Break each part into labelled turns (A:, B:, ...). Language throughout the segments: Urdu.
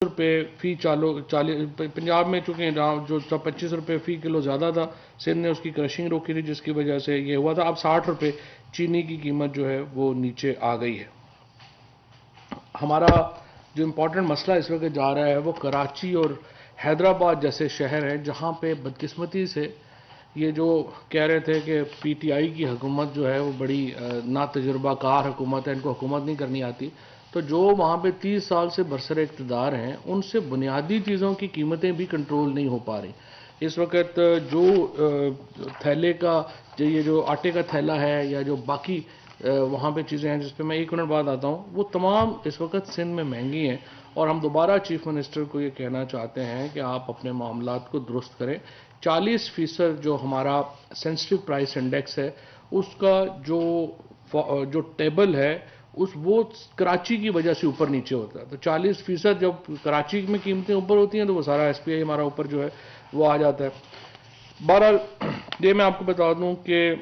A: روپے فی پنجاب میں چونکہ جو 25 روپے فی کلو زیادہ تھا، سندھ نے اس کی کرشنگ روکی تھی جس کی وجہ سے یہ ہوا تھا. اب 60 روپے چینی کی قیمت جو ہے وہ نیچے آ گئی ہے. ہمارا جو امپورٹنٹ مسئلہ اس وقت جا رہا ہے وہ کراچی اور حیدرآباد جیسے شہر ہیں جہاں پہ بدقسمتی سے یہ جو کہہ رہے تھے کہ پی ٹی آئی کی حکومت جو ہے وہ بڑی نا تجربہ کار حکومت ہے، ان کو حکومت نہیں کرنی آتی. تو جو وہاں پہ 30 سال سے برسر اقتدار ہیں ان سے بنیادی چیزوں کی قیمتیں بھی کنٹرول نہیں ہو پا رہی. اس وقت جو تھیلے کا یہ جو آٹے کا تھیلا ہے یا جو باقی وہاں پہ چیزیں ہیں جس پہ میں 1 منٹ بعد آتا ہوں، وہ تمام اس وقت سندھ میں مہنگی ہیں. اور ہم دوبارہ چیف منسٹر کو یہ کہنا چاہتے ہیں کہ آپ اپنے معاملات کو درست کریں. 40% جو ہمارا سینسٹیو پرائس انڈیکس ہے اس کا جو ٹیبل ہے وہ کراچی کی وجہ سے اوپر نیچے ہوتا ہے. تو 40% جب کراچی میں قیمتیں اوپر ہوتی ہیں تو وہ سارا ایس پی آئی ہمارا اوپر جو ہے وہ آ جاتا ہے. بہرحال یہ میں آپ کو بتا دوں کہ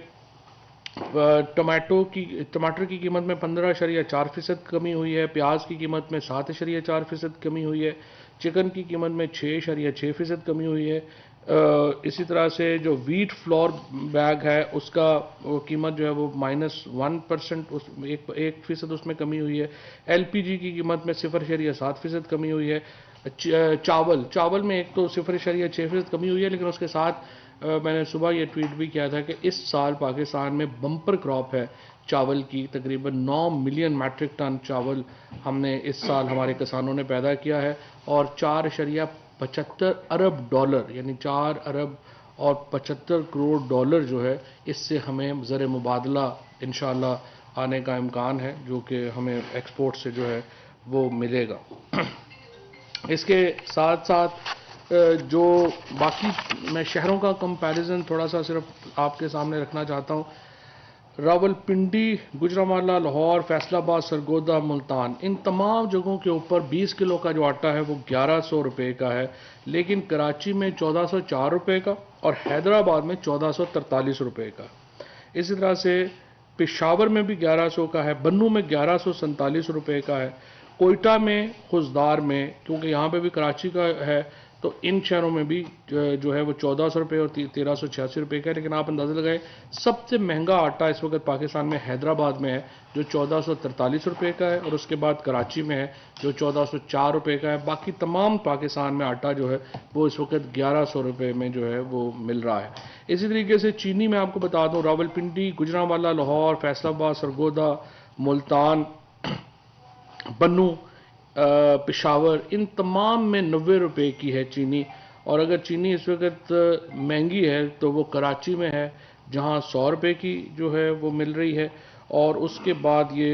A: ٹماٹر کی قیمت میں 15.4% کمی ہوئی ہے، پیاز کی قیمت میں 7.4% کمی ہوئی ہے، چکن کی قیمت میں 6.6% کمی ہوئی ہے. اسی طرح سے جو ویٹ فلور بیگ ہے اس کا قیمت جو ہے وہ -1%، 1% اس میں کمی ہوئی ہے. ایل پی جی کی قیمت میں 0.7% کمی ہوئی ہے. چاول میں ایک تو 0.6% کمی ہوئی ہے، لیکن اس کے ساتھ میں نے صبح یہ ٹویٹ بھی کیا تھا کہ اس سال پاکستان میں بمپر کراپ ہے چاول کی. تقریباً 9 ملین میٹرک ٹن چاول ہم نے اس سال ہمارے کسانوں نے پیدا کیا ہے، اور 4.75 ارب ڈالر یعنی 4 ارب اور 75 کروڑ ڈالر جو ہے اس سے ہمیں زر مبادلہ انشاءاللہ آنے کا امکان ہے، جو کہ ہمیں ایکسپورٹ سے جو ہے وہ ملے گا. اس کے ساتھ ساتھ جو باقی میں شہروں کا کمپیریزن تھوڑا سا صرف آپ کے سامنے رکھنا چاہتا ہوں. راولپنڈی، گوجرانوالہ، لاہور، فیصل آباد، سرگودا، ملتان، ان تمام جگہوں کے اوپر 20 کلو کا جو آٹا ہے وہ 1100 روپے کا ہے، لیکن کراچی میں 1404 روپے کا اور حیدرآباد میں 1443 روپے کا. اسی طرح سے پشاور میں بھی 1100 کا ہے، بنوں میں 1147 روپے کا ہے، کوئٹہ میں، خضدار میں، کیونکہ یہاں پہ بھی کراچی کا ہے تو ان شہروں میں بھی جو ہے وہ 1400 روپے اور 1386 روپے کا ہے. لیکن آپ اندازہ لگائیں سب سے مہنگا آٹا اس وقت پاکستان میں حیدرآباد میں ہے جو 1443 روپے کا ہے، اور اس کے بعد کراچی میں ہے جو 1404 روپے کا ہے. باقی تمام پاکستان میں آٹا جو ہے وہ اس وقت 1100 روپے میں جو ہے وہ مل رہا ہے. اسی طریقے سے چینی میں آپ کو بتا دوں، راولپنڈی، گوجرانوالہ، لاہور، فیصل آباد، سرگودا، ملتان، بنوں، پشاور، ان تمام میں 90 روپے کی ہے چینی. اور اگر چینی اس وقت مہنگی ہے تو وہ کراچی میں ہے جہاں 100 روپے کی جو ہے وہ مل رہی ہے، اور اس کے بعد یہ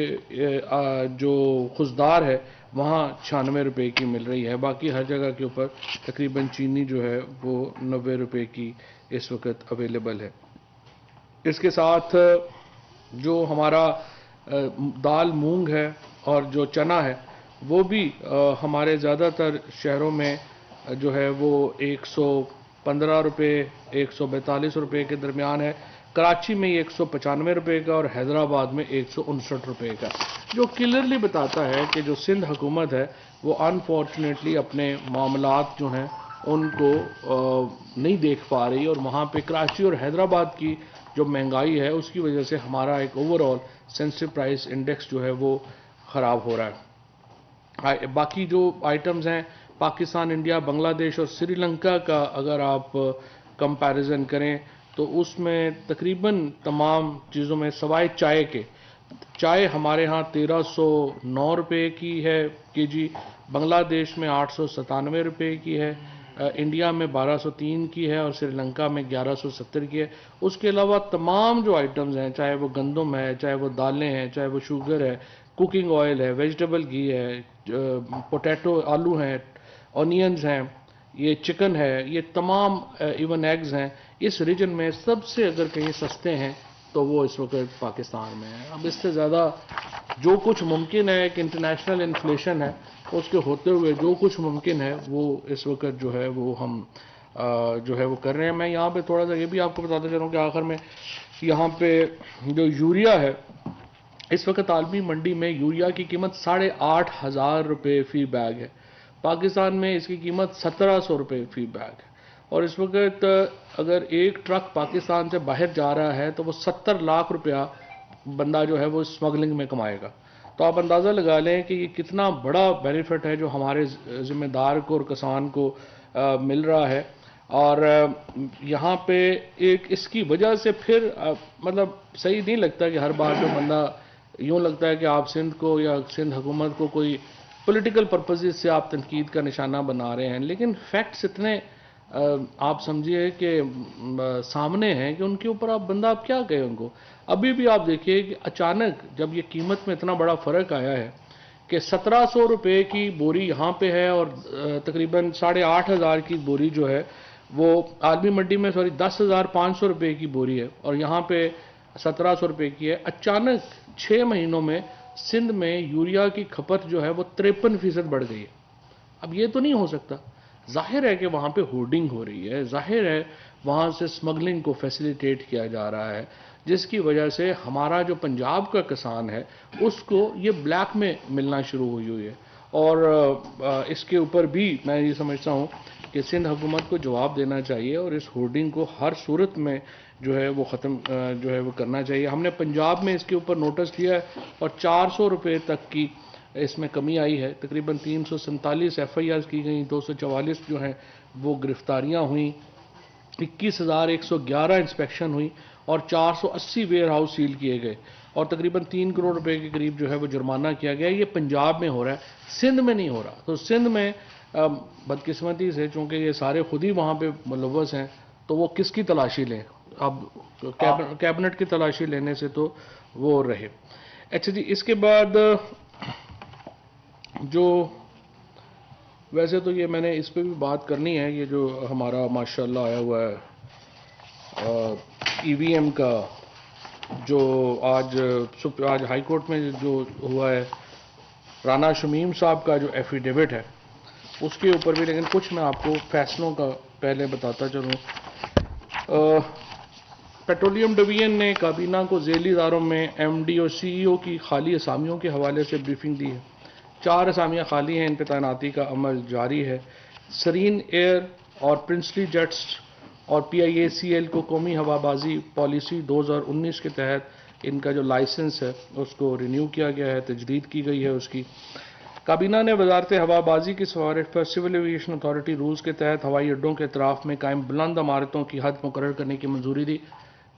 A: جو خضدار ہے وہاں 96 روپے کی مل رہی ہے. باقی ہر جگہ کے اوپر تقریباً چینی جو ہے وہ 90 روپے کی اس وقت اویلیبل ہے. اس کے ساتھ جو ہمارا دال مونگ ہے اور جو چنا ہے وہ بھی ہمارے زیادہ تر شہروں میں جو ہے وہ 115 روپے 142 روپے کے درمیان ہے. کراچی میں یہ 195 روپے کا اور حیدرآباد میں 159 روپے کا، جو کلیئرلی بتاتا ہے کہ جو سندھ حکومت ہے وہ انفارچونیٹلی اپنے معاملات جو ہیں ان کو نہیں دیکھ پا رہی، اور وہاں پہ کراچی اور حیدرآباد کی جو مہنگائی ہے اس کی وجہ سے ہمارا ایک over all sensitive price index جو ہے وہ خراب ہو رہا ہے. باقی جو آئٹمز ہیں پاکستان، انڈیا، بنگلہ دیش اور سری لنکا کا اگر آپ کمپیریزن کریں تو اس میں تقریباً تمام چیزوں میں سوائے چائے کے، چائے ہمارے ہاں 1309 روپے کی ہے کے جی، بنگلہ دیش میں 897 روپے کی ہے، انڈیا میں 1203 کی ہے اور سری لنکا میں 1170 کی ہے. اس کے علاوہ تمام جو آئٹمز ہیں، چاہے وہ گندم ہے، چاہے وہ دالیں ہیں، چاہے وہ شوگر ہے، کوکنگ آئل ہے، ویجیٹیبل گھی ہے، پوٹیٹو آلو ہیں، آنینز ہیں، یہ چکن ہے، یہ تمام ایون ایگز ہیں، اس ریجن میں سب سے اگر کہیں سستے ہیں تو وہ اس وقت پاکستان میں ہے. اب اس سے زیادہ جو کچھ ممکن ہے ایک انٹرنیشنل انفلیشن ہے اس کے ہوتے ہوئے جو کچھ ممکن ہے وہ اس وقت جو ہے وہ ہم جو ہے وہ کر رہے ہیں. میں یہاں پہ تھوڑا سا یہ بھی آپ کو بتاتا چلوں کہ آخر میں یہاں پہ جو یوریا ہے اس وقت عالمی منڈی میں یوریا کی قیمت 8,500 روپے فی بیگ ہے. پاکستان میں اس کی قیمت 1700 روپے فی بیگ ہے، اور اس وقت اگر ایک ٹرک پاکستان سے باہر جا رہا ہے تو وہ 70 لاکھ روپیہ بندہ جو ہے وہ اسمگلنگ میں کمائے گا۔ تو آپ اندازہ لگا لیں کہ یہ کتنا بڑا بینیفٹ ہے جو ہمارے ذمہ دار کو اور کسان کو مل رہا ہے۔ اور یہاں پہ ایک اس کی وجہ سے پھر مطلب صحیح نہیں لگتا کہ ہر بار جو بندہ یوں لگتا ہے کہ آپ سندھ کو یا سندھ حکومت کو کوئی پولیٹیکل پرپزز سے آپ تنقید کا نشانہ بنا رہے ہیں، لیکن فیکٹس اتنے آپ سمجھیے کہ سامنے ہیں کہ ان کے اوپر آپ بندہ آپ کیا کہیں ان کو۔ ابھی بھی آپ دیکھیے کہ اچانک جب یہ قیمت میں اتنا بڑا فرق آیا ہے کہ 1700 روپے کی بوری یہاں پہ ہے اور تقریباً 8500 کی بوری جو ہے وہ عالمی منڈی میں 10,500 روپے کی بوری ہے، اور یہاں پہ 1700 روپے کی ہے۔ اچانک 6 مہینوں میں سندھ میں یوریا کی کھپت جو ہے وہ 53% بڑھ گئی ہے۔ اب یہ تو نہیں ہو سکتا، ظاہر ہے کہ وہاں پہ ہورڈنگ ہو رہی ہے، ظاہر ہے وہاں سے سمگلنگ کو فیسیلیٹیٹ کیا جا رہا ہے، جس کی وجہ سے ہمارا جو پنجاب کا کسان ہے اس کو یہ بلیک میں ملنا شروع ہوئی ہے۔ اور اس کے اوپر بھی میں یہ سمجھتا ہوں کہ سندھ حکومت کو جواب دینا چاہیے اور اس ہورڈنگ کو ہر صورت میں جو ہے وہ ختم جو ہے وہ کرنا چاہیے۔ ہم نے پنجاب میں اس کے اوپر نوٹس لیا ہے اور 400 روپے تک کی اس میں کمی آئی ہے، تقریباً 347 ایف آئی آرز کی گئیں، 244 جو ہیں وہ گرفتاریاں ہوئیں، 21,111 انسپیکشن ہوئی اور 480 ویئر ہاؤس سیل کیے گئے، اور تقریباً 3 کروڑ روپے کے قریب جو ہے وہ جرمانہ کیا گیا۔ یہ پنجاب میں ہو رہا ہے، سندھ میں نہیں ہو رہا۔ تو سندھ میں بدقسمتی سے چونکہ یہ سارے خود ہی وہاں پہ ملوث ہیں تو وہ کس کی تلاشی لیں؟ اب کیبنٹ کی تلاشی لینے سے تو وہ رہے۔ اچھا جی، اس کے بعد جو ویسے تو یہ میں نے اس پہ بھی بات کرنی ہے، یہ جو ہمارا ماشاءاللہ آیا ہوا ہے ای وی ایم کا جو آج ہائی کورٹ میں جو ہوا ہے، رانا شمیم صاحب کا جو ایفیڈیوٹ ہے اس کے اوپر بھی، لیکن کچھ میں آپ کو فیصلوں کا پہلے بتاتا چلوں۔ پیٹرولیم ڈویژن نے کابینہ کو ذیلی اداروں میں ایم ڈی اور سی ای او کی خالی اسامیوں کے حوالے سے بریفنگ دی ہے۔ 4 اسامیاں خالی ہیں، ان پہ تعیناتی کا عمل جاری ہے۔ سرین ایئر اور پرنسلی جیٹس اور پی آئی اے سی ایل کو قومی ہوا بازی پالیسی 2019 کے تحت ان کا جو لائسنس ہے اس کو رینیو کیا گیا ہے، تجدید کی گئی ہے اس کی۔ کابینہ نے وزارت ہوا بازی کی سفارش پر سول ایویشن اتھارٹی رولز کے تحت ہوائی اڈوں کے اطراف میں قائم بلند عمارتوں کی حد مقرر کرنے کی منظوری دی۔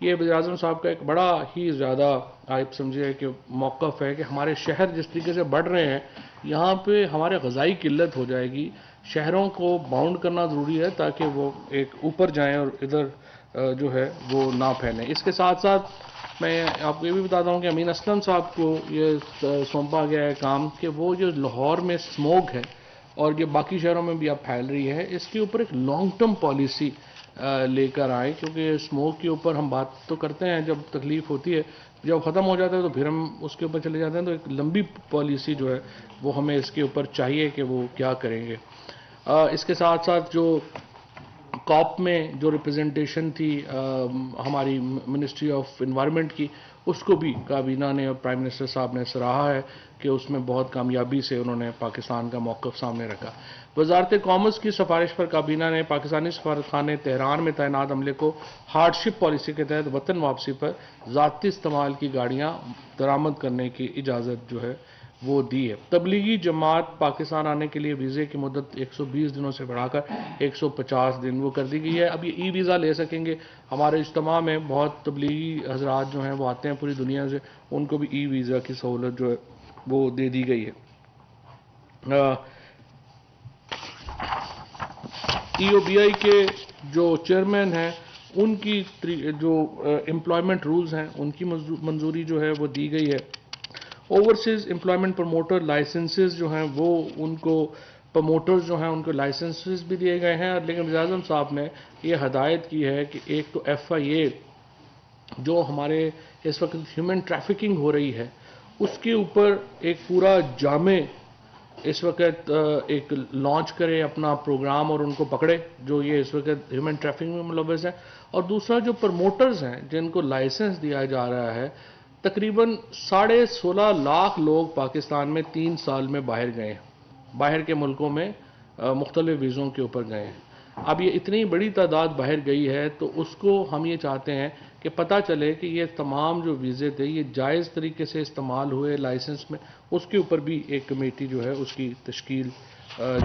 A: یہ وزیر اعظم صاحب کا ایک بڑا ہی زیادہ آپ سمجھے کہ موقف ہے کہ ہمارے شہر جس طریقے سے بڑھ رہے ہیں یہاں پہ ہمارے غذائی قلت ہو جائے گی، شہروں کو باؤنڈ کرنا ضروری ہے تاکہ وہ ایک اوپر جائیں اور ادھر جو ہے وہ نہ پھیلیں۔ اس کے ساتھ ساتھ میں آپ کو یہ بھی بتاتا ہوں کہ امین اسلم صاحب کو یہ سونپا گیا ہے کام کہ وہ جو لاہور میں اسموگ ہے اور یہ باقی شہروں میں بھی اب پھیل رہی ہے، اس کے اوپر ایک لانگ ٹرم پالیسی لے کر آئے، کیونکہ اسموگ کے اوپر ہم بات تو کرتے ہیں جب تکلیف ہوتی ہے، جب ختم ہو جاتا ہے تو پھر ہم اس کے اوپر چلے جاتے ہیں، تو ایک لمبی پالیسی جو ہے وہ ہمیں اس کے اوپر چاہیے کہ وہ کیا کریں گے۔ اس کے ساتھ ساتھ جو کاپ میں جو ریپرزنٹیشن تھی ہماری منسٹری آف انوائرمنٹ کی، اس کو بھی کابینہ نے اور پرائم منسٹر صاحب نے سراہا ہے کہ اس میں بہت کامیابی سے انہوں نے پاکستان کا موقف سامنے رکھا۔ وزارت کامرس کی سفارش پر کابینہ نے پاکستانی سفارتخانے تہران میں تعینات عملے کو ہارڈ شپ پالیسی کے تحت وطن واپسی پر ذاتی استعمال کی گاڑیاں درآمد کرنے کی اجازت جو ہے وہ دی ہے۔ تبلیغی جماعت پاکستان آنے کے لیے ویزے کی مدت 120 دنوں سے بڑھا کر 150 دن وہ کر دی گئی ہے۔ اب یہ ای ویزا لے سکیں گے۔ ہمارے اجتماع میں بہت تبلیغی حضرات جو ہیں وہ آتے ہیں پوری دنیا سے، ان کو بھی ای ویزا کی سہولت جو ہے وہ دے دی گئی ہے۔ ای او بی آئی کے جو چیئرمین ہیں ان کی جو امپلائمنٹ رولز ہیں ان کی منظوری جو ہے وہ دی گئی ہے۔ اوورسیز امپلائمنٹ پروموٹر لائسنسز جو ہیں وہ ان کو پروموٹرز جو ہیں ان کو لائسنسز بھی دیے گئے ہیں، لیکن وزیر اعظم صاحب نے یہ ہدایت کی ہے کہ ایک تو ایف آئی اے جو ہمارے اس وقت ہیومن ٹریفکنگ ہو رہی ہے اس کے اوپر ایک پورا جامع اس وقت ایک لانچ کرے اپنا پروگرام اور ان کو پکڑے جو یہ اس وقت ہیومن ٹریفکنگ میں ملوث ہیں، اور دوسرا جو پروموٹرز ہیں جن کو لائسنس دیا جا رہا ہے، تقریباً 16.5 لاکھ لوگ پاکستان میں 3 سال میں باہر گئے ہیں، باہر کے ملکوں میں مختلف ویزوں کے اوپر گئے ہیں. اب یہ اتنی بڑی تعداد باہر گئی ہے تو اس کو ہم یہ چاہتے ہیں کہ پتہ چلے کہ یہ تمام جو ویزے تھے یہ جائز طریقے سے استعمال ہوئے لائسنس میں. اس کے اوپر بھی ایک کمیٹی جو ہے اس کی تشکیل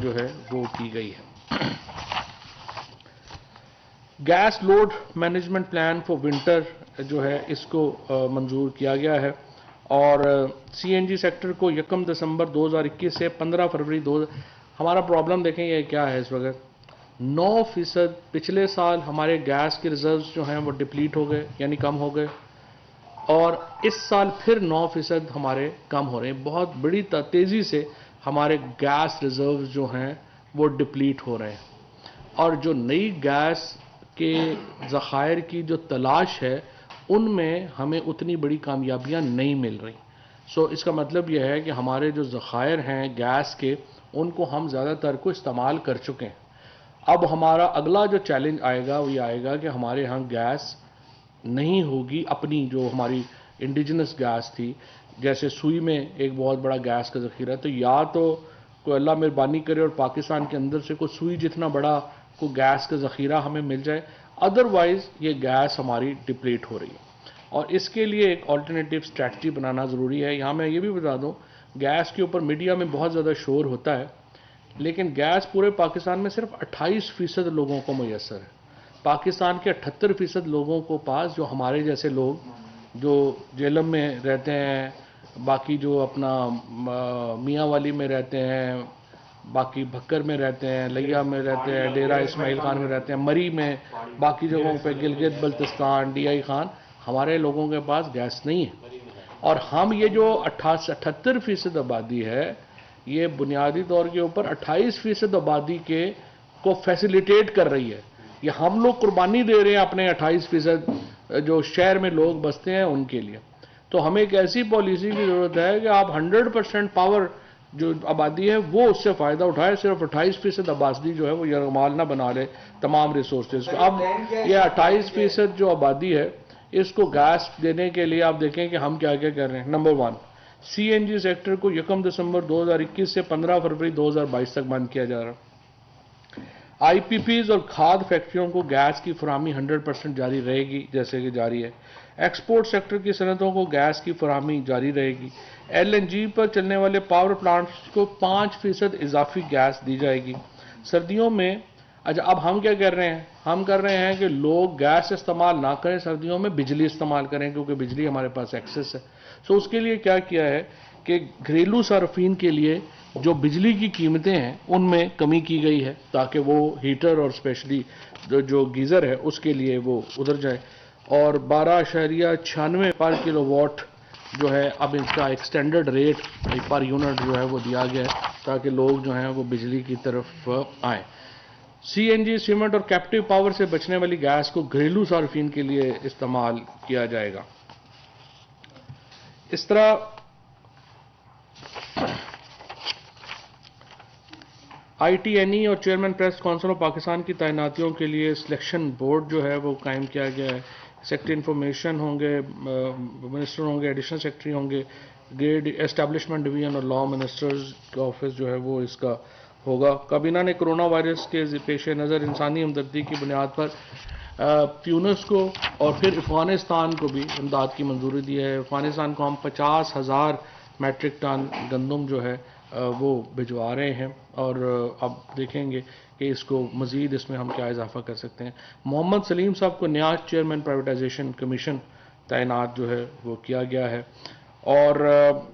A: جو ہے وہ کی گئی ہے. Gas load management plan for winter جو ہے اس کو منظور کیا گیا ہے اور سی این جی سیکٹر کو 1 دسمبر 2021 سے 15 فروری 2000. ہمارا پرابلم دیکھیں یہ کیا ہے اس وقت. 9% پچھلے سال ہمارے گیس کے ریزروز جو ہیں وہ ڈپلیٹ ہو گئے یعنی کم ہو گئے اور اس سال پھر 9% ہمارے کم ہو رہے ہیں. بہت بڑی تیزی سے ہمارے گیس ریزروز جو ہیں وہ ڈپلیٹ ہو رہے ہیں اور جو نئی گیس کے ذخائر کی جو تلاش ہے ان میں ہمیں اتنی بڑی کامیابیاں نہیں مل رہی. اس کا مطلب یہ ہے کہ ہمارے جو ذخائر ہیں گیس کے ان کو ہم زیادہ تر کو استعمال کر چکے ہیں. اب ہمارا اگلا جو چیلنج آئے گا وہ یہ آئے گا کہ ہمارے ہاں گیس نہیں ہوگی اپنی جو ہماری انڈیجنس گیس تھی. جیسے سوئی میں ایک بہت بڑا گیس کا ذخیرہ ہے تو یا تو کوئی اللہ مہربانی کرے اور پاکستان کے اندر سے کوئی سوئی جتنا بڑا کوئی گیس کا ذخیرہ ہمیں مل جائے, ادروائز یہ گیس ہماری ڈپلیٹ ہو رہی ہے اور اس کے لیے ایک آلٹرنیٹیو اسٹریٹجی بنانا ضروری ہے. یہاں میں یہ بھی بتا دوں گیس کے اوپر میڈیا میں بہت زیادہ شور ہوتا ہے لیکن گیس پورے پاکستان میں صرف 28% لوگوں کو میسر ہے. پاکستان کے 78% لوگوں کو پاس جو ہمارے جیسے لوگ جو جیلم میں رہتے ہیں, باقی جو اپنا میاں والی میں رہتے ہیں, باقی بھکر میں رہتے ہیں, لیا میں رہتے ہیں, ڈیرہ اسماعیل خان میں رہتے ہیں, مری میں, باقی جگہوں پہ گلگت بلتستان, ڈی آئی خان, ہمارے لوگوں کے پاس گیس نہیں ہے. اور ہم یہ جو 78% آبادی ہے یہ بنیادی طور کے اوپر 28% آبادی کے کو فیسیلیٹیٹ کر رہی ہے. یہ ہم لوگ قربانی دے رہے ہیں اپنے 28% جو شہر میں لوگ بستے ہیں ان کے لیے. تو ہمیں ایک ایسی پالیسی کی ضرورت ہے کہ آپ 100% پاور جو آبادی ہے وہ اس سے فائدہ اٹھائے, صرف 28% آبادی جو ہے وہ یرغمال نہ بنا لے تمام ریسورسز کو. اب یہ 28% جو آبادی ہے اس کو گیس دینے کے لیے آپ دیکھیں کہ ہم کیا کیا کر رہے ہیں. نمبر 1, سی این جی سیکٹر کو 1 دسمبر 2021 سے 15 فروری 2022 تک بند کیا جا رہا. آئی پی پیز اور کھاد فیکٹریوں کو گیس کی فراہمی 100% جاری رہے گی جیسے کہ جاری ہے. ایکسپورٹ سیکٹر کی صنعتوں کو گیس کی فراہمی جاری رہے گی. ایل این جی پر چلنے والے پاور پلانٹس کو 5% اضافی گیس دی جائے گی. سردیوں میں اچھا اب ہم کیا کر رہے ہیں, ہم کر رہے ہیں کہ لوگ گیس استعمال نہ کریں, سردیوں میں بجلی استعمال کریں کیونکہ بجلی ہمارے پاس ایکسس ہے. اس کے لیے کیا کیا ہے کہ گھریلو صارفین کے لیے جو بجلی کی قیمتیں ہیں ان میں کمی کی گئی ہے تاکہ وہ ہیٹر اور اسپیشلی جو گیزر ہے اس کے لیے وہ ادھر جائے. اور 12.96 پر کلو واٹ جو ہے اب اس کا ایک سٹینڈرڈ ریٹ پر یونٹ جو ہے وہ دیا گیا ہے تاکہ لوگ جو ہیں وہ بجلی کی طرف آئیں. سی این جی, سیمنٹ اور کیپٹیو پاور سے بچنے والی گیس کو گھریلو صارفین کے لیے استعمال کیا جائے گا. اس طرح آئی ٹی این ای اور chairman press council of Pakistan کی تعیناتیوں کے لیے سلیکشن بورڈ جو ہے وہ قائم کیا گیا ہے. سیکٹری انفارمیشن ہوں گے, منسٹر ہوں گے, ایڈیشنل سیکٹری ہوں گے, گریڈ اسٹیبلشمنٹ ڈویژن اور لا منسٹرز کا آفس جو ہے وہ اس کا ہوگا. کابینہ نے کرونا وائرس کے پیش نظر انسانی ہمدردی کی بنیاد پر تیونس کو اور پھر افغانستان کو بھی امداد کی منظوری دی ہے. افغانستان کو ہم 50,000 میٹرک ٹن گندم جو ہے وہ بھجوا رہے ہیں اور اب دیکھیں گے کہ اس کو مزید اس میں ہم کیا اضافہ کر سکتے ہیں. محمد سلیم صاحب کو نیا چیئرمین پرائیویٹائزیشن کمیشن تعینات جو ہے وہ کیا گیا ہے. اور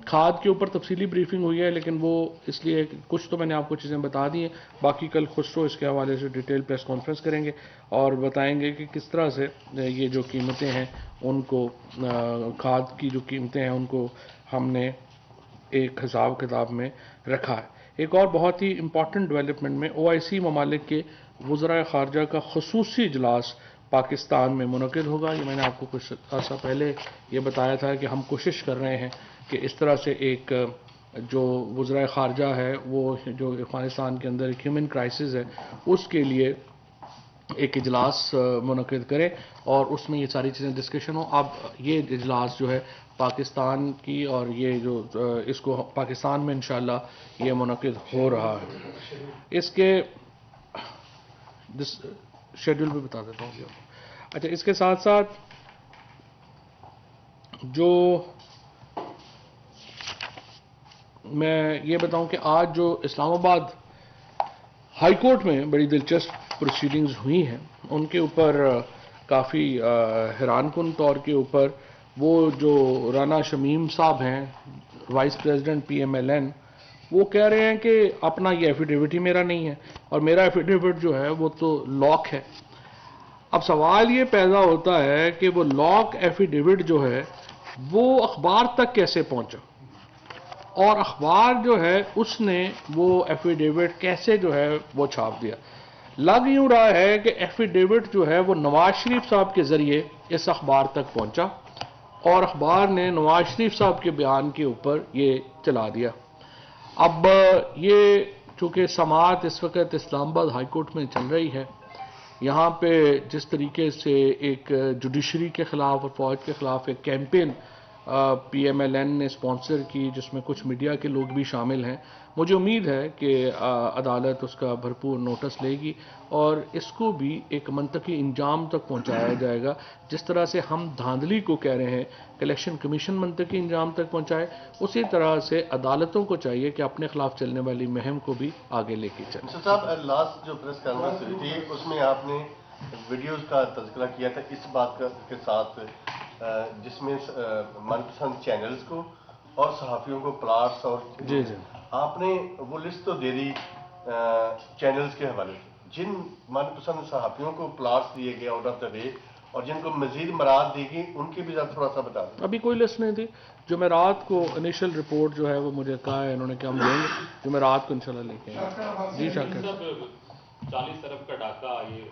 A: کھاد کے اوپر تفصیلی بریفنگ ہوئی ہے لیکن وہ اس لیے کچھ تو میں نے آپ کو چیزیں بتا دی ہیں, باقی کل خسرو اس کے حوالے سے ڈیٹیل پریس کانفرنس کریں گے اور بتائیں گے کہ کس طرح سے یہ جو قیمتیں ہیں ان کو کھاد کی جو قیمتیں ہیں ان کو ہم نے ایک حساب کتاب میں رکھا ہے. ایک اور بہت ہی امپورٹنٹ ڈیولپمنٹ میں او آئی سی ممالک کے وزرائے خارجہ کا خصوصی اجلاس پاکستان میں منعقد ہوگا. یہ میں نے آپ کو کچھ عرصہ پہلے یہ بتایا تھا کہ ہم کوشش کر رہے ہیں کہ اس طرح سے ایک جو وزرائے خارجہ ہے وہ جو افغانستان کے اندر ایک ہیومن کرائسس ہے اس کے لیے ایک اجلاس منعقد کریں اور اس میں یہ ساری چیزیں ڈسکشن ہو. اب یہ اجلاس جو ہے پاکستان کی، اور یہ جو اس کو پاکستان میں انشاءاللہ یہ منعقد ہو رہا ہے. اس کے شیڈول بھی بتا دیتا ہوں. اچھا، اس کے ساتھ ساتھ جو میں یہ بتاؤں کہ آج جو اسلام آباد ہائی کورٹ میں بڑی دلچسپ پروسیڈنگز ہوئی ہیں، ان کے اوپر کافی حیران کن طور کے اوپر وہ جو رانا شمیم صاحب ہیں، وائس پریزیڈنٹ PMLN، وہ کہہ رہے ہیں کہ اپنا یہ ایفیڈیوٹ ہی میرا نہیں ہے، اور میرا ایفیڈیوٹ جو ہے وہ تو لاک ہے. اب سوال یہ پیدا ہوتا ہے کہ وہ لاک ایفیڈیوٹ جو ہے وہ اخبار تک کیسے پہنچا، اور اخبار جو ہے اس نے وہ ایفیڈیوٹ کیسے جو ہے وہ چھاپ دیا. لگ یوں رہا ہے کہ ایفیڈیوٹ جو ہے وہ نواز شریف صاحب کے ذریعے اس اخبار تک پہنچا، اور اخبار نے نواز شریف صاحب کے بیان کے اوپر یہ چلا دیا. اب یہ چونکہ سماعت اس وقت اسلام آباد ہائی کورٹ میں چل رہی ہے، یہاں پہ جس طریقے سے ایک جوڈیشری کے خلاف اور فوج کے خلاف ایک کیمپین PMLN نے اسپانسر کی، جس میں کچھ میڈیا کے لوگ بھی شامل ہیں، مجھے امید ہے کہ عدالت اس کا بھرپور نوٹس لے گی اور اس کو بھی ایک منطقی انجام تک پہنچایا جائے گا. جس طرح سے ہم دھاندلی کو کہہ رہے ہیں کہ الیکشن کمیشن منطقی انجام تک پہنچائے، اسی طرح سے عدالتوں کو چاہیے کہ اپنے خلاف چلنے والی مہم کو بھی آگے لے کے چلیں.
B: صاحب، لاسٹ جو پریس کانفرنس ہوئی تھی اس میں آپ نے ویڈیوز کا تذکرہ کیا تھا اس بات کے ساتھ جس میں من پسند چینلز کو اور صحافیوں کو پلاٹس اور
A: جی
B: آپ نے وہ لسٹ تو دے دی چینلز کے حوالے سے، جن من پسند صحافیوں کو پلاٹس دیے گئے آؤٹ آف دا وے اور جن کو مزید مراد دی گئی ان کی بھی تھوڑا سا بتا دیں.
A: ابھی کوئی لسٹ نہیں تھی. جمعرات کو انیشل رپورٹ جو ہے وہ مجھے کہا ہے انہوں نے کہ ہم لیں گے، جمعرات کو انشاءاللہ لے کے آئیں گے. جی شاکر
C: 40 ارب کا ڈاکہ، یہ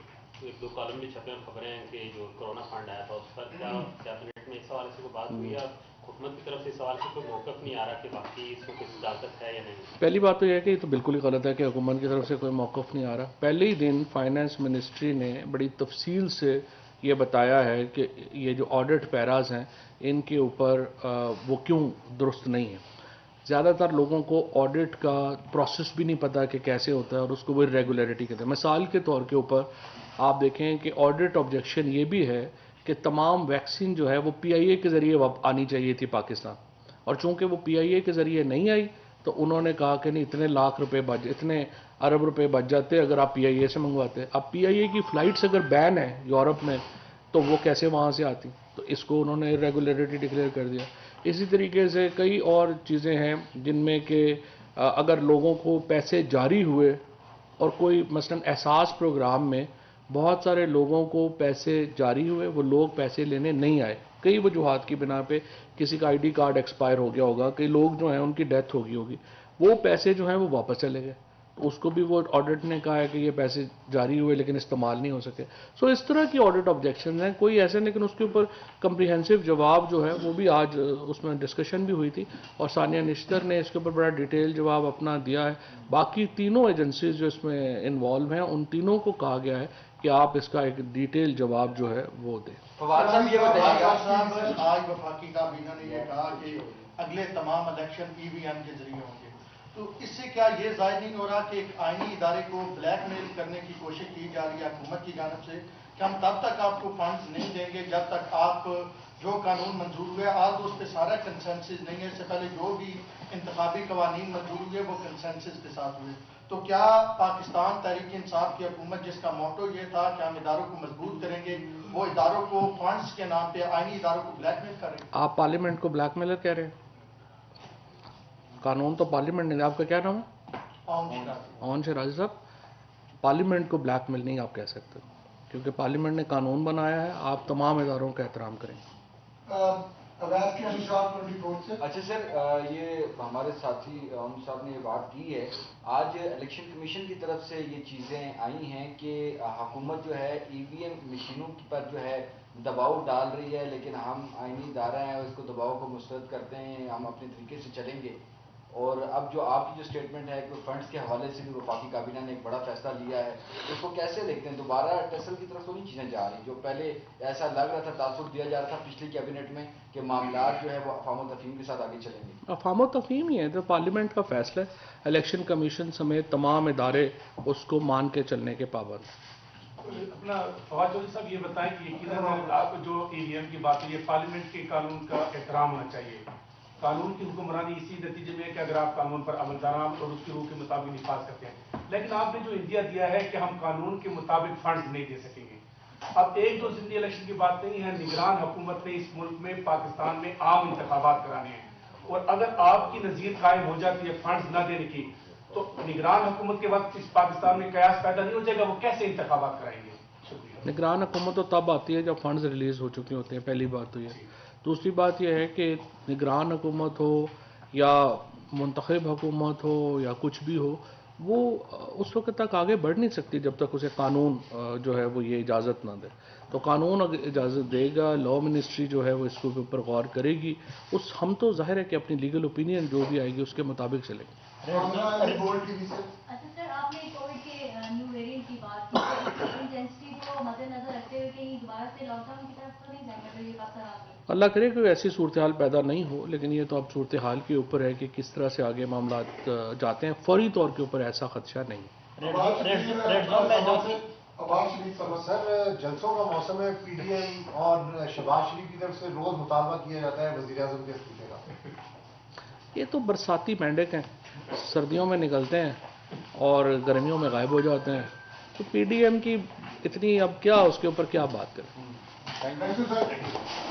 C: ایک دو کالم بھی چھپے ہیں خبریں ہیں کہ جو کرونا فنڈ آیا تھا اس پر کیا کیبنٹ میں اس حوالے سے کوئی بات ہوئی ہے؟ حکومت کی طرف سے اس حوالے سے کوئی موقف نہیں آ رہا کہ باقی اس کو کچھ اجازت ہے یا نہیں؟
A: پہلی بات تو یہ ہے کہ یہ تو بالکل ہی غلط ہے کہ حکومت کی طرف سے کوئی موقف نہیں آ رہا. پہلے ہی دن فائنانس منسٹری نے بڑی تفصیل سے یہ بتایا ہے کہ یہ جو آڈٹ پیراز ہیں ان کے اوپر وہ کیوں درست نہیں ہیں. زیادہ تر لوگوں کو آڈٹ کا پروسیس بھی نہیں پتا کہ کیسے ہوتا ہے اور اس کو وہ ریگولیرٹی کہتے ہیں. مثال کے طور کے اوپر آپ دیکھیں کہ آڈٹ آبجیکشن یہ بھی ہے کہ تمام ویکسین جو ہے وہ PIA کے ذریعے آنی چاہیے تھی پاکستان، اور چونکہ وہ PIA کے ذریعے نہیں آئی تو انہوں نے کہا کہ نہیں اتنے لاکھ روپے اتنے ارب روپے بچ جاتے اگر آپ PIA سے منگواتے. اب PIA کی فلائٹس اگر بین ہے یورپ میں تو وہ کیسے وہاں سے آتی؟ تو اس کو انہوں نے ریگولیرٹی ڈکلیئر کر دیا. اسی طریقے سے کئی اور چیزیں ہیں جن میں کہ اگر لوگوں کو پیسے جاری ہوئے اور کوئی مثلا احساس پروگرام میں بہت سارے لوگوں کو پیسے جاری ہوئے، وہ لوگ پیسے لینے نہیں آئے کئی وجوہات کی بنا پہ، کسی کا ID کارڈ ایکسپائر ہو گیا ہوگا، کئی لوگ جو ہیں ان کی ڈیتھ ہو گئی ہوگی، وہ پیسے جو ہیں وہ واپس چلے گئے. تو اس کو بھی وہ آڈٹ نے کہا ہے کہ یہ پیسے جاری ہوئے لیکن استعمال نہیں ہو سکے. سو اس طرح کی آڈٹ آبجیکشنز ہیں کوئی ایسے، لیکن اس کے اوپر کمپریہنسو جواب جو ہے وہ بھی آج اس میں ڈسکشن بھی ہوئی تھی اور ثانیہ نشتر نے اس کے اوپر بڑا ڈیٹیل جواب اپنا دیا ہے. باقی تینوں ایجنسیز جو اس میں انوالو ہیں ان تینوں کو کہا گیا ہے کہ آپ اس کا ایک ڈیٹیل جواب جو ہے وہ دیں.
D: فواد صاحب، یہ بتائیے آج وفاقی کابینہ نے یہ کہا کہ اگلے تمام الیکشن EVM کے ذریعے ہوں گے، تو اس سے کیا یہ ظاہر نہیں ہو رہا کہ ایک آئینی ادارے کو بلیک میل کرنے کی کوشش کی جا رہی ہے حکومت کی جانب سے کہ ہم تب تک آپ کو فنڈز نہیں دیں گے جب تک آپ جو قانون منظور ہوئے، آج اس پہ سارا کنسنسس نہیں ہے، اس سے پہلے جو بھی انتخابی قوانین منظور ہوئے وہ کنسنسس کے ساتھ ہوئے، تو کیا پاکستان تحریک انصاف کی حکومت جس کا موٹو یہ تھا کہ ہم اداروں کو مضبوط کریں گے، وہ اداروں کو فنڈز کے نام پہ آئینی اداروں کو بلیک میل کر رہے ہیں؟
A: آپ پارلیمنٹ کو بلیک میلر کہہ رہے ہیں؟ قانون تو پارلیمنٹ نے، آپ کا کیا نام ہے؟ اون شیرازی صاحب، پارلیمنٹ کو بلیک میل نہیں آپ کہہ سکتے کیونکہ پارلیمنٹ نے قانون بنایا ہے. آپ تمام اداروں کا احترام کریں.
E: اچھا سر، یہ ہمارے ساتھی صاحب نے یہ بات کی ہے، آج الیکشن کمیشن کی طرف سے یہ چیزیں آئی ہیں کہ حکومت جو ہے EVM مشینوں پر جو ہے دباؤ ڈال رہی ہے، لیکن ہم آئینی ادارہ ہیں اور اس کو دباؤ کو مسترد کرتے ہیں، ہم اپنے طریقے سے چلیں گے. اور اب جو آپ کی جو اسٹیٹمنٹ ہے کہ فنڈز کے حوالے سے بھی وفاقی کابینہ نے ایک بڑا فیصلہ لیا ہے، اس کو کیسے دیکھتے ہیں؟ دوبارہ ٹیسل کی طرف تو نہیں چیزیں جا رہی جو پہلے ایسا لگ رہا تھا، تاثر دیا جا رہا تھا پچھلی کیبنٹ میں کہ معاملات جو ہے وہ افہام و تفہیم کے ساتھ آگے چلیں گے؟
A: افہام و تفہیم ہی ہے، تو پارلیمنٹ کا فیصلہ ہے، الیکشن کمیشن سمیت تمام ادارے اس کو مان کے چلنے کے پابند ہیں۔
F: اپنا فواد چودھری صاحب یہ بتائیں کہ یقیناً آپ جو ای وی ایم کی بات ہوئی ہے، پارلیمنٹ کے قانون کا احترام ہونا چاہیے۔ قانون کی حکمرانی اسی نتیجے میں ہے کہ اگر آپ قانون پر عمل درآمد اور اس کی روح کے مطابق نفاذ کرتے ہیں، لیکن آپ نے جو اندیا دیا ہے کہ ہم قانون کے مطابق فنڈز نہیں دے سکیں گے۔ اب ایک دو ضمنی الیکشن کی بات نہیں ہے، نگران حکومت نے اس ملک میں پاکستان میں عام انتخابات کرانے ہیں، اور اگر آپ کی نظیر قائم ہو جاتی ہے فنڈز نہ دینے کی، تو نگران حکومت کے وقت اس پاکستان میں قیاس پیدا نہیں ہو جائے گا، وہ کیسے انتخابات کرائیں گے؟ شکریہ۔
A: نگران حکومت تو تب آتی ہے جب فنڈز ریلیز ہو چکے ہوتے ہیں، پہلی بات تو یہ۔ دوسری بات یہ ہے کہ نگران حکومت ہو یا منتخب حکومت ہو یا کچھ بھی ہو، وہ اس وقت تک آگے بڑھ نہیں سکتی جب تک اسے قانون جو ہے وہ یہ اجازت نہ دے۔ تو قانون اگر اجازت دے گا، لا منسٹری جو ہے وہ اس کے اوپر غور کرے گی، ہم تو ظاہر ہے کہ اپنی لیگل اوپینین جو بھی آئے گی اس کے مطابق چلیں گے۔
G: اچھا سر، آپ نے کووڈ کے نیو ویریئنٹ کی بات کی، انٹینسٹی کو مد نظر رکھتے ہوئے کہیں دوبارہ سے لاک ڈاؤن کی طرف تو نہیں جائیں گے اگر یہ خطرہ آ گیا؟
A: اللہ کرے کوئی ایسی صورتحال پیدا نہیں ہو، لیکن یہ تو اب صورتحال کے اوپر ہے کہ کس طرح سے آگے معاملات جاتے ہیں۔ فوری طور کے اوپر ایسا خدشہ نہیں۔
H: سر، جلسوں کا موسم ہے، پی ڈی ایم اور شہباز شریف کی طرف سے روز مطالبہ کیا جاتا ہے وزیر اعظم کے استعفے کا۔
A: یہ تو برساتی مینڈک ہیں، سردیوں میں نکلتے ہیں اور گرمیوں میں غائب ہو جاتے ہیں، تو پی ڈی ایم کی اتنی اب کیا اس کے اوپر کیا بات کریں۔
H: Thank you sir.